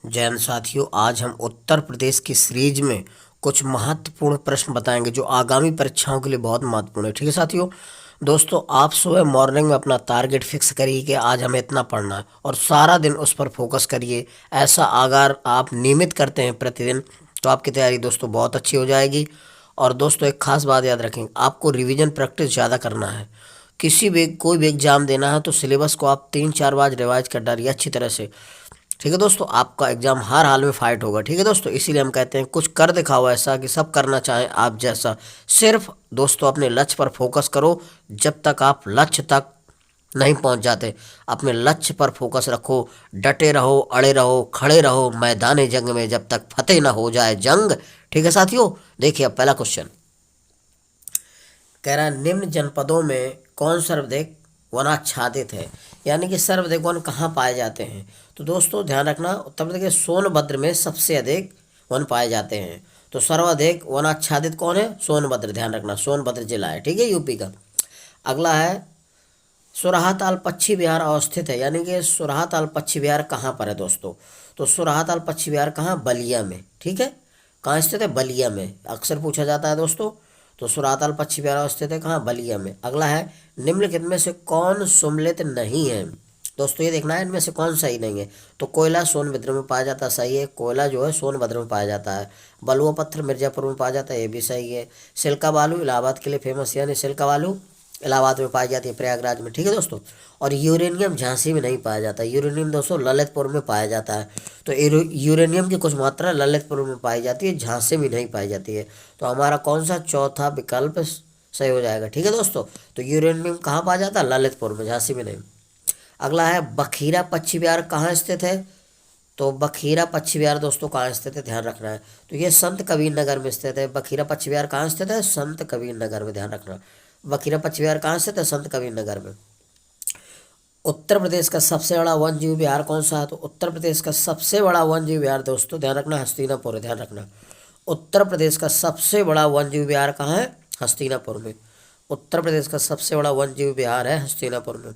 जैन साथियों, आज हम उत्तर प्रदेश की सीरीज में कुछ महत्वपूर्ण प्रश्न बताएंगे जो आगामी परीक्षाओं के लिए बहुत महत्वपूर्ण है। ठीक है साथियों। दोस्तों, आप सुबह मॉर्निंग में अपना टारगेट फिक्स करिए कि आज हमें इतना पढ़ना है और सारा दिन उस पर फोकस करिए। ऐसा अगर आप नियमित करते हैं प्रतिदिन, तो आपकी तैयारी दोस्तों बहुत अच्छी हो जाएगी। और दोस्तों, एक खास बात याद रखें, आपको रिवीजन प्रैक्टिस ज़्यादा करना है। किसी भी कोई भी एग्जाम देना है तो सिलेबस को आप 3-4 बार रिवाइज कर डालिए अच्छी तरह से। ठीक है दोस्तों, आपका एग्जाम हर हाल में फाइट होगा। ठीक है दोस्तों, इसीलिए हम कहते हैं कुछ कर दिखाओ ऐसा कि सब करना चाहें आप जैसा। सिर्फ दोस्तों अपने लक्ष्य पर फोकस करो। जब तक आप लक्ष्य तक नहीं पहुंच जाते, अपने लक्ष्य पर फोकस रखो। डटे रहो, अड़े रहो, खड़े रहो मैदान जंग में, जब तक फतेह ना हो जाए जंग। ठीक है साथियों, देखिए अब पहला क्वेश्चन कह रहा है, निम्न जनपदों में कौन सर्वाधिक वनाच्छादित है? यानी कि सर्वाधिक वन कहाँ पाए जाते हैं? तो दोस्तों ध्यान रखना, उत्तर प्रदेश के सोनभद्र में सबसे अधिक वन पाए जाते हैं। तो सर्वाधिक वनाच्छादित कौन है? सोनभद्र। ध्यान रखना, सोनभद्र जिला है, ठीक है, यूपी का। अगला है, सुरहाताल पक्षी विहार अवस्थित है। यानी कि सुरहाताल पक्षी विहार कहाँ पर है दोस्तों? तो सुरहाताल पक्षी विहार कहाँ? बलिया में। ठीक है, कहाँ स्थित है? बलिया में। अक्सर पूछा जाता है दोस्तों। तो सुरहाताल पक्षी विहार स्थित है कहाँ? बलिया में। अगला है, निम्नलिखित में से कौन सुमेलित नहीं है? दोस्तों ये देखना है इनमें से कौन सही नहीं है। तो कोयला सोनभद्र में पाया जाता है, सही है। कोयला जो है सोनभद्र में पाया जाता है। बलुआ पत्थर मिर्जापुर में पाया जाता है, ये भी सही है। सिल्का बालू इलाहाबाद के लिए फेमस, यानी सिल्का बालू इलाहाबाद में पाई जाती है, प्रयागराज में। ठीक है दोस्तों। और यूरेनियम झांसी में नहीं पाया जाता। यूरेनियम दोस्तों ललितपुर में पाया जाता है। तो यूरेनियम की कुछ मात्रा ललितपुर में पाई जाती है, झांसी में नहीं पाई जाती है। तो हमारा कौन सा चौथा विकल्प सही हो जाएगा? ठीक है दोस्तों, तो यूरेनियम कहाँ पाया जाता है? ललितपुर में, झांसी में नहीं। अगला है, बखीरा पक्षी विहार कहाँ स्थित है? तो बखीरा पक्षी विहार दोस्तों कहाँ स्थित है? ध्यान रखना है। तो ये संत कबीर नगर में स्थित है। बखीरा पक्षी विहार कहाँ स्थित है? संत कबीर नगर में। ध्यान रखना, बखीरा पक्षी विहार कहाँ स्थित है? संत कबीर नगर में। उत्तर प्रदेश का सबसे बड़ा वन जीव विहार कौन सा है? तो उत्तर प्रदेश का सबसे बड़ा वन जीव विहार दोस्तों ध्यान रखना, हस्तिनापुर है। ध्यान रखना, उत्तर प्रदेश का सबसे बड़ा वन जीव विहार कहाँ है? हस्तिनापुर में। उत्तर प्रदेश का सबसे बड़ा वन जीव विहार है हस्तिनापुर में।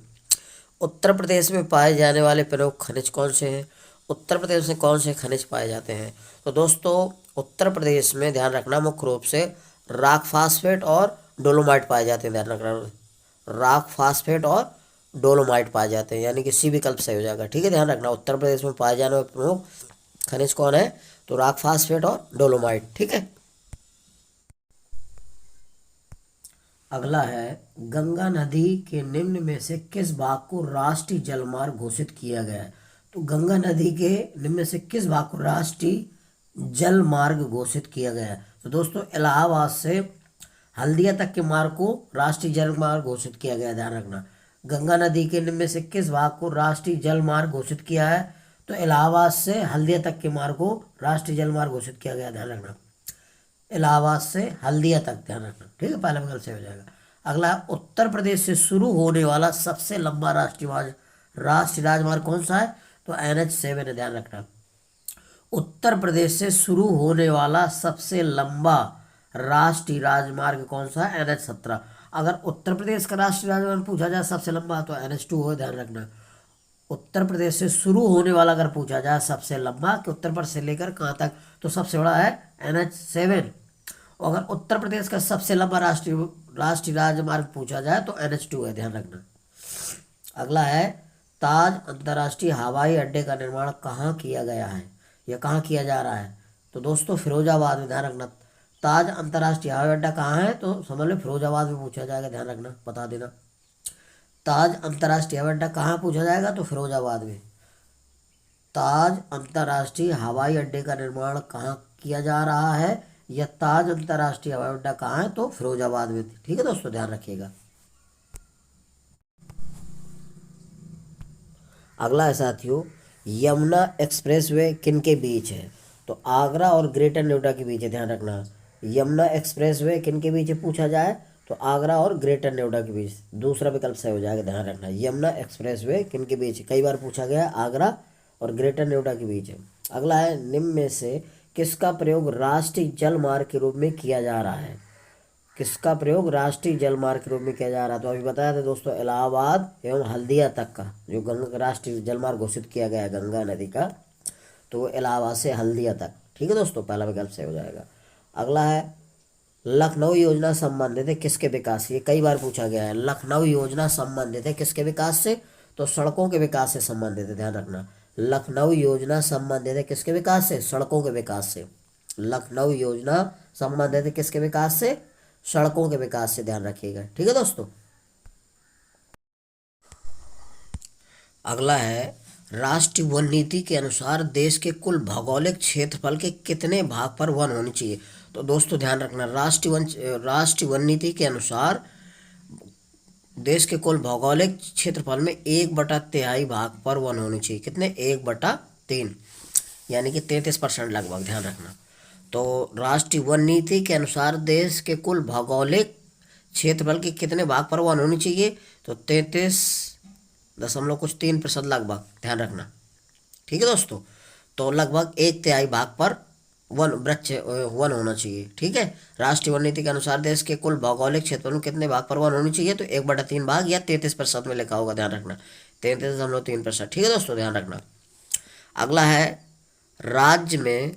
उत्तर प्रदेश में पाए जाने वाले प्रमुख खनिज कौन से हैं? उत्तर प्रदेश में कौन से खनिज पाए जाते हैं? तो दोस्तों उत्तर प्रदेश में ध्यान रखना, मुख्य रूप से रॉक फास्फेट और डोलोमाइट पाए जाते हैं। ध्यान रखना, रॉक फास्फेट और डोलोमाइट पाए जाते हैं, यानी कि सी विकल्प सही हो जाएगा। ठीक है, ध्यान रखना, उत्तर प्रदेश में पाए जाने वाले प्रमुख खनिज कौन है? तो रॉक फास्फेट और डोलोमाइट। ठीक है। अगला है, गंगा नदी के निम्न में से किस भाग को राष्ट्रीय जलमार्ग घोषित किया गया है? तो गंगा नदी के निम्न में से किस भाग को राष्ट्रीय जल मार्ग घोषित किया गया है? तो दोस्तों इलाहाबाद से हल्दिया तक के मार्ग को राष्ट्रीय जल मार्ग घोषित किया गया है। ध्यान रखना, गंगा नदी के निम्न में से किस भाग को राष्ट्रीय जल मार्ग घोषित किया है? तो इलाहाबाद से हल्दिया तक के मार्ग को राष्ट्रीय जल मार्ग घोषित किया गया। ध्यान रखना, इलाहाबाद से हल्दिया तक। ध्यान रखना, ठीक है, पहला विकल्प सही हो जाएगा। अगला, उत्तर प्रदेश से शुरू होने वाला सबसे लंबा राष्ट्रीय राजमार्ग कौन सा है? तो NH7 है। ध्यान रखना, उत्तर प्रदेश से शुरू होने वाला सबसे लंबा राष्ट्रीय राजमार्ग कौन सा है? NH17। अगर उत्तर प्रदेश का राष्ट्रीय राजमार्ग पूछा जाए सबसे लंबा, तो NH2 हो। ध्यान रखना, उत्तर प्रदेश से शुरू होने वाला अगर पूछा जाए सबसे लंबा कि उत्तर प्रदेश से लेकर कहाँ तक, तो सबसे बड़ा है NH7। और अगर उत्तर प्रदेश का सबसे लंबा राष्ट्रीय राजमार्ग पूछा जाए तो NH2 है। ध्यान रखना। अगला है, ताज अंतर्राष्ट्रीय हवाई अड्डे का निर्माण कहाँ किया गया है या कहाँ किया जा रहा है? तो दोस्तों फिरोजाबाद में। ध्यान रखना, ताज अंतर्राष्ट्रीय हवाई अड्डा कहाँ है? तो समझ लो फिरोजाबाद में पूछा जाएगा। ध्यान रखना, बता देना, ताज अंतर्राष्ट्रीय हवाई अड्डा कहाँ पूछा जाएगा? तो फिरोजाबाद में। ताज अंतर्राष्ट्रीय हवाई अड्डे का निर्माण कहाँ किया जा रहा है, या ताज अंतर्राष्ट्रीय हवाई अड्डा कहाँ है? तो फिरोजाबाद में। ठीक है दोस्तों, ध्यान रखिएगा। अगला है साथियों, यमुना एक्सप्रेसवे किन के बीच है? तो आगरा और ग्रेटर नोएडा के बीच है। ध्यान रखना, यमुना एक्सप्रेसवे किन के बीच है पूछा जाए तो आगरा और ग्रेटर नोएडा के बीच। दूसरा विकल्प सही हो जाएगा। ध्यान रखना, यमुना एक्सप्रेसवे किन के बीच है? कई बार पूछा गया, आगरा और ग्रेटर नोएडा के बीच है। अगला है, निम्न में से किसका प्रयोग राष्ट्रीय जल मार्ग के रूप में किया जा रहा है? किसका प्रयोग राष्ट्रीय जल मार्ग के रूप में किया जा रहा है? तो अभी बताया था दोस्तों, इलाहाबाद एवं हल्दिया तक का जो गंगा राष्ट्रीय जल मार्ग घोषित किया गया है गंगा नदी का, तो वो इलाहाबाद से हल्दिया तक। ठीक है दोस्तों, पहला विकल्प सही हो जाएगा। अगला है लखनऊ योजना संबंधित है किसके विकास से? ये कई बार पूछा गया है। लखनऊ योजना संबंधित है किसके विकास से? तो सड़कों के विकास से संबंधित है, ध्यान रखना। लखनऊ योजना संबंधित है किसके विकास से? सड़कों के विकास से। लखनऊ योजना संबंधित है किसके विकास से? सड़कों के विकास से, ध्यान रखिएगा। ठीक है दोस्तों। अगला है राष्ट्रीय वन नीति के अनुसार देश के कुल भौगोलिक क्षेत्रफल के कितने भाग पर वन होनी चाहिए? तो दोस्तों ध्यान रखना, राष्ट्रीय वन नीति के अनुसार देश के कुल भौगोलिक क्षेत्रफल में 1/3 भाग पर वन होनी चाहिए। कितने? 1/3, यानी कि 33% लगभग, ध्यान रखना। तो राष्ट्रीय वन नीति के अनुसार देश के कुल भौगोलिक क्षेत्रफल के कितने भाग पर वन होनी चाहिए? तो 33.3% लगभग, ध्यान रखना। ठीक है दोस्तों, तो लगभग 1/3 भाग पर वन होना चाहिए। ठीक है, राष्ट्रीय वन नीति के अनुसार देश के कुल भौगोलिक क्षेत्रफल में कितने भाग पर वन होनी चाहिए? तो 1/3 भाग, या 33% में लिखा होगा, ध्यान रखना, 33.3%। ठीक है दोस्तों, ध्यान रखना। अगला है राज्य में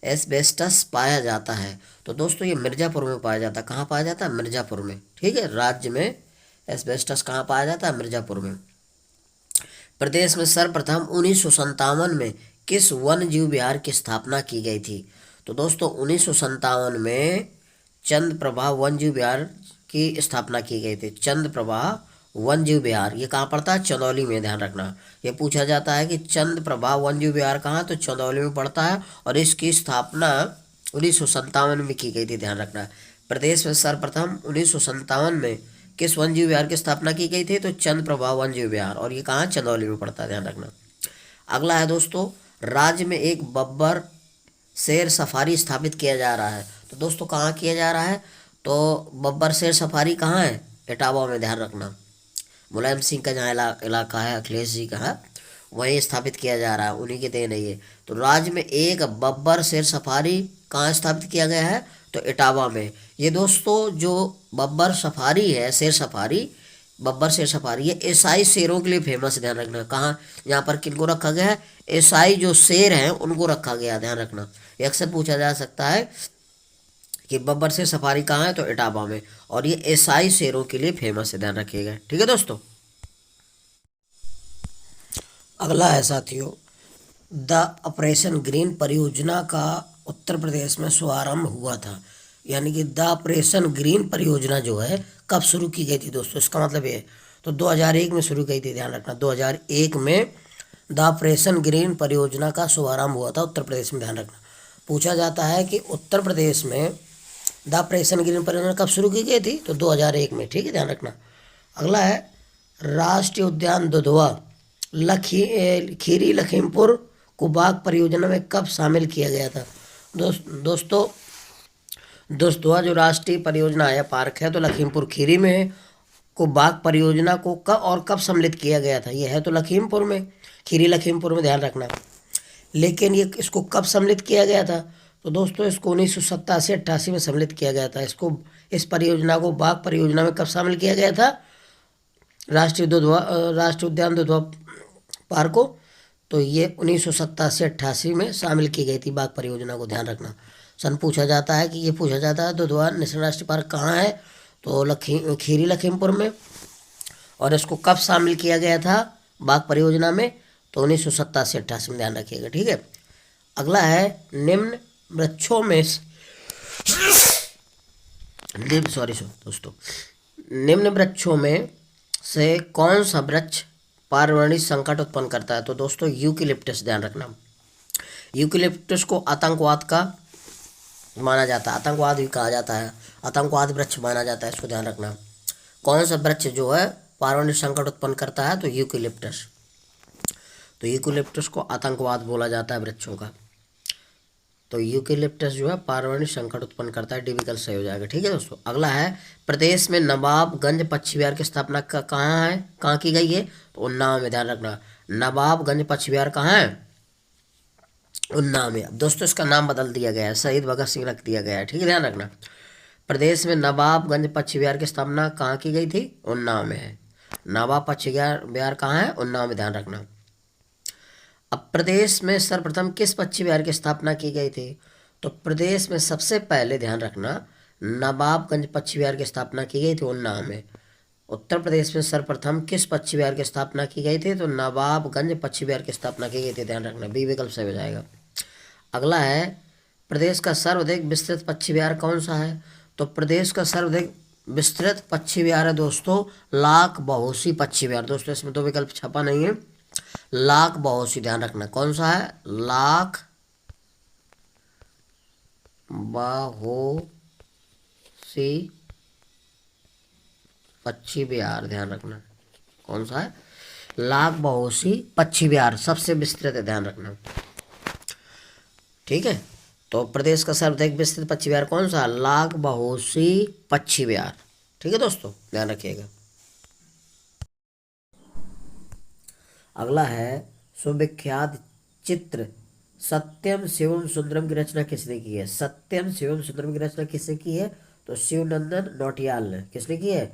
एस्बेस्टस पाया जाता है। तो दोस्तों ये मिर्जापुर में पाया जाता है। कहाँ पाया जाता है? मिर्जापुर में। ठीक है, राज्य में एस्बेस्टस कहाँ पाया जाता है? मिर्जापुर में। प्रदेश में सर्वप्रथम 1957 में किस वन जीव विहार की स्थापना की गई थी? तो दोस्तों 1957 में चंद्रप्रभा वन जीव विहार की स्थापना की गई थी। चंद्रप्रभा वन जीव विहार, ये कहाँ पड़ता है? चंदौली में, ध्यान रखना। ये पूछा जाता है कि चंद्रप्रभा वन जीव विहार कहाँ? तो चंदौली में पड़ता है, और इसकी स्थापना 1957 में की गई थी, ध्यान रखना। प्रदेश में सर्वप्रथम 1957 में किस वन जीव विहार की स्थापना की गई थी? तो चंद्रप्रभा वन जीव विहार, और ये कहाँ? चंदौली में पड़ता है, ध्यान रखना। अगला है दोस्तों, राज्य में एक बब्बर शेर सफारी स्थापित किया जा रहा है। तो दोस्तों कहाँ किया जा रहा है? तो बब्बर शेर सफारी कहाँ है? इटावा में, ध्यान रखना। मुलायम सिंह का जहाँ इलाका है, अखिलेश जी का है, वहीं स्थापित किया जा रहा है, उन्हीं के देन है ये। तो राज्य में एक बब्बर शेर सफारी कहाँ स्थापित किया गया है? तो इटावा में। ये दोस्तों जो बब्बर सफारी है, शेर सफारी, बब्बर शेर सफारी है, ईसाई शेरों के लिए फेमस है, ध्यान रखना। कहाँ? यहाँ पर किनको रखा गया है? ईसाई जो शेर हैं उनको रखा गया, ध्यान रखना। ये अक्सर पूछा जा सकता है कि बब्बर शेर सफारी कहाँ है? तो इटावा में, और ये ईसाई शेरों के लिए फेमस है, ध्यान रखिएगा। ठीक है दोस्तों। अगला है साथियों, द ऑपरेशन ग्रीन परियोजना का उत्तर प्रदेश में शुभारंभ हुआ था। यानी कि द ऑपरेशन ग्रीन परियोजना जो है कब शुरू की गई थी दोस्तों? इसका मतलब ये, तो 2001 में शुरू की थी, ध्यान रखना। 2001 में द ऑपरेशन ग्रीन परियोजना का शुभारंभ हुआ था उत्तर प्रदेश में, ध्यान रखना। पूछा जाता है कि उत्तर प्रदेश में द ऑपरेशन ग्रीन परियोजना कब शुरू की गई थी? तो 2001 में। ठीक है, ध्यान रखना। अगला है राष्ट्रीय उद्यान दुधवा खीरी लखीमपुर को बाघ परियोजना में कब शामिल किया गया था? दोस्तों दुधवा जो राष्ट्रीय परियोजना है, पार्क है, तो लखीमपुर खीरी में है। को बाघ परियोजना को कब और कब सम्मिलित किया गया था? ये है तो लखीमपुर में, खीरी लखीमपुर में, ध्यान रखना। लेकिन ये इसको कब सम्मिलित किया गया था? तो दोस्तों इसको 1987-88 में सम्मिलित किया गया था। इस परियोजना को बाघ परियोजना में कब शामिल किया गया था? राष्ट्रीय उद्यान दुधवा पार्क को, तो ये 1987-88 में शामिल की गई थी बाघ परियोजना को, ध्यान रखना। सन पूछा जाता है कि ये पूछा जाता है दुधवा नेशनल राष्ट्रीय पार्क कहाँ है? तो खीरी लखीमपुर में। और इसको कब शामिल किया गया था बाघ परियोजना में? तो 1987-88 में, ध्यान रखिएगा। ठीक है। अगला है निम्न वृक्षों में दोस्तों निम्न वृक्षों में से कौन सा वृक्ष पर्यावरणीय संकट उत्पन्न करता है? तो दोस्तों यूकेलिप्टस, ध्यान रखना। यूकेलिप्टस को आतंकवाद का माना जाता है, आतंकवाद भी कहा जाता है, आतंकवाद वृक्ष माना जाता है, इसको ध्यान रखना। कौन सा वृक्ष जो है पर्यावरणीय संकट उत्पन्न करता है? तो यूकेलिप्टस। तो यूकेलिप्टस को आतंकवाद बोला जाता है वृक्षों का। तो यूकेलिप्टस जो है पर्यावरणीय संकट उत्पन्न करता है, डी विकल्प सही हो जाएगा। ठीक है दोस्तों। अगला है प्रदेश में नवाबगंज पक्षी विहार की स्थापना कहाँ है, कहाँ की गई है? तो उन्नाव में, ध्यान रखना। नवाबगंज पक्षी विहार कहाँ है? उन्नाव में। अब दोस्तों इसका नाम बदल दिया गया है, शहीद भगत सिंह रख दिया गया है। ठीक है, ध्यान रखना। प्रदेश में नवाबगंज पक्षी विहार की स्थापना कहाँ की गई थी? उन्नाव में है। नवाब पक्षी विहार कहाँ है? उन्नाव में, ध्यान रखना। अब प्रदेश में सर्वप्रथम किस पक्षी विहार की स्थापना की गई थी? तो प्रदेश में सबसे पहले ध्यान रखना नवाबगंज पक्षी विहार की स्थापना की गई थी उन्नाव में। उत्तर प्रदेश में सर्वप्रथम किस पक्षी विहार की स्थापना की गई थी? तो नवाबगंज पक्षी विहार की स्थापना की गई थी। ध्यान रखना, बी विकल्प सही हो जाएगा। अगला है प्रदेश का सर्वाधिक विस्तृत पक्षी विहार कौन सा है? तो प्रदेश का सर्वाधिक विस्तृत पक्षी विहार है दोस्तों लाख बहोसी पक्षी विहार। दोस्तों इसमें दो विकल्प छपा नहीं है, लाख बहोसी। ध्यान रखना कौन सा है? लाख बहोसी पक्षी विहार। ध्यान रखना कौन सा है? लाख बहोसी पक्षी विहार सबसे विस्तृत है। ध्यान रखना, ठीक है। तो प्रदेश का सर्वाधिक विस्तृत पक्षी विहार कौन सा? लाख बहोसी पक्षी विहार। ठीक है दोस्तों, ध्यान रखिएगा। अगला है सुविख्यात चित्र सत्यम शिवम सुंदरम की रचना किसने की है? सत्यम शिवम सुंदरम की रचना किसने की है? तो शिवनंदन नौटियाल ने। किसने की है?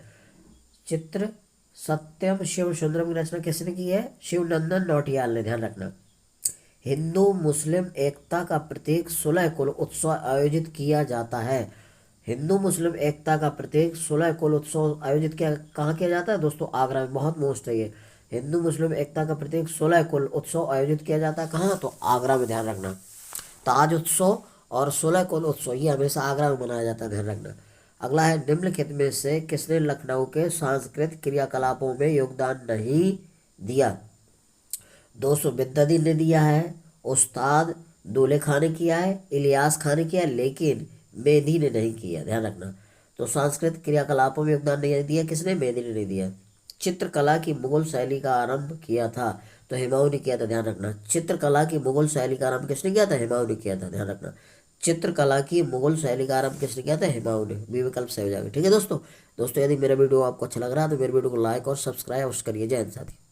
चित्र सत्यम शिवम सुंदरम की रचना किसने की है? शिवनंदन नौटियाल ने। ध्यान रखना, हिंदू मुस्लिम एकता का प्रतीक 16 कुल उत्सव आयोजित किया जाता है। हिंदू मुस्लिम एकता का प्रतीक 16 कुल उत्सव आयोजित किया कहाँ किया जाता है दोस्तों? आगरा में। बहुत मस्त है ये। हिंदू मुस्लिम एकता का प्रतीक 16 कुल उत्सव आयोजित किया जाता है कहाँ? तो आगरा में। ध्यान रखना, ताज उत्सव और 16 कुल उत्सव ये हमेशा आगरा में मनाया जाता है। ध्यान रखना। अगला है निम्नलिखित में से किसने लखनऊ के सांस्कृतिक क्रियाकलापों में योगदान नहीं दिया? दोस्तों बिद्यादीन ने दिया है, उस्ताद दूल्हे खां ने किया है, इलियास खां ने किया, लेकिन मेधी ने नहीं किया। ध्यान रखना, तो सांस्कृतिक क्रियाकलापों में योगदान नहीं दिया किसने? मेधी ने नहीं दिया। चित्रकला की मुगल शैली का आरंभ किया था तो हुमायूं ने किया था। ध्यान रखना, चित्रकला की मुगल शैली का आरंभ किसने किया था? हुमायूं ने किया था। ध्यान रखना, चित्रकला की मुगल शैली का आरंभ किसने किया था? हुमायूं ने। बी विकल्प सही हो जाएगा। ठीक है दोस्तों, यदि मेरा वीडियो आपको अच्छा लग रहा है तो मेरे वीडियो को लाइक और सब्सक्राइब अवश्य करिए। जय हिंद साथी।